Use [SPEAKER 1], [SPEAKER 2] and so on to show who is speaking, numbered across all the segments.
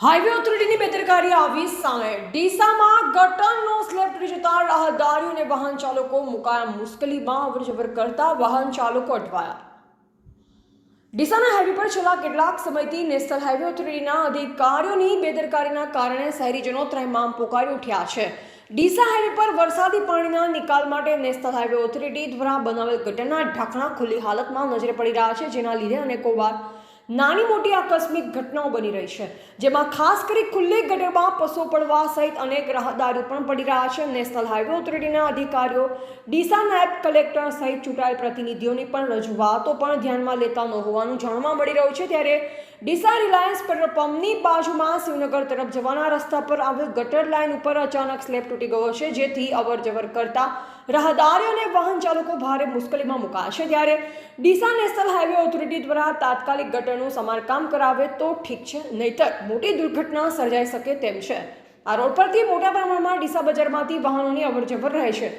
[SPEAKER 1] Highway ઓથોરિટીની બેદરકારી આવી સામે ડીસામાં ગટરનો સ્લેબ તૂટી જતા રાહદારીઓ અને વાહન ચાલકો મુકાયા મુશ્કેલીમાં અવરજવર કરતા વાહન ચાલકો અટવાયા। ડીસાના હાઈવે પર છેલ્લા કેટલાક સમયથી નેશનલ હાઈવે ઓથોરિટીના અધિકારીઓની બેદરકારીના કારણે શહેરીજનો ત્રાહિમામ પોકારી ઉઠ્યા છે। ડીસા હાઈવે પર વરસાદી પાણીના નિકાલ માટે નેશનલ હાઈવે ઓથોરિટી દ્વારા બનાવેલ ગટરના ઢાંકણા ખુલ્લી હાલતમાં નજરે પડી રહ્યા છે, જેના લીધે અનેકો વાર નાની મોટી આકસ્મિક ઘટનાઓ બની રહી છે, જેમાં ખાસ કરી ખુલ્લી ગટરમાં પશુ પડવા સહિત અનેક રાહદારીઓ પણ પડી રહ્યા છે। નેશનલ હાઈવે ઓથોરિટીના અધિકારીઓ, ડીસા નાયબ કલેક્ટર સહિત ચૂંટાયેલ પ્રતિનિધિઓની પણ રજૂઆતો પણ ધ્યાનમાં લેતા ન હોવાનું જાણવા મળી રહ્યું છે। ત્યારે ડીસા રિલાયન્સ પેટ્રોલ પંપની બાજુમાં શિવનગર તરફ જવાના રસ્તા પર આવેલ ગટર લાઇન ઉપર અચાનક સ્લેબ તૂટી ગયો છે, જેથી અવરજવર કરતા રાહદારીઓ અને વાહન ચાલકો ભારે મુશ્કેલીમાં મુકાયા છે। ત્યારે ડીસા નેશનલ હાઈવે ઓથોરિટી દ્વારા તાત્કાલિક ગટરનું સમારકામ કરાવે તો ઠીક છે, નહીતર મોટી દુર્ઘટના સર્જાઈ શકે તેમ છે। આ રોડ પરથી મોટા પ્રમાણમાં ડીસા બજારમાંથી વાહનોની અવરજવર રહે છે,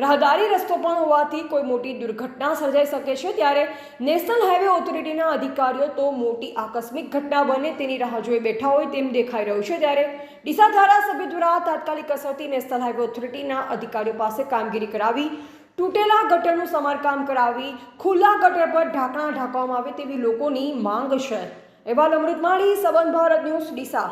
[SPEAKER 1] રાહદારી રસ્તો પણ હોવાથી કોઈ મોટી દુર્ઘટના સર્જાઈ શકે છે। ત્યારે નેશનલ હાઈવે ઓથોરિટીના અધિકારીઓ તો મોટી આકસ્મિક ઘટના બને તેની રાહ જોઈ બેઠા હોય તેમ દેખાઈ રહ્યું છે। ત્યારે ડીસા ધારાસભ્ય દ્વારા તાત્કાલિક અસરથી નેશનલ હાઈવે ઓથોરિટીના અધિકારીઓ પાસે કામગીરી કરાવી તૂટેલા ગટરનું સમારકામ કરાવી ખુલ્લા ગટર પર ઢાંકણા ઢાંકવામાં આવે તેવી લોકોની માંગ છે। અહેવાલ અમૃત માળી, સંબંધ ભારત ન્યૂઝ, ડીસા।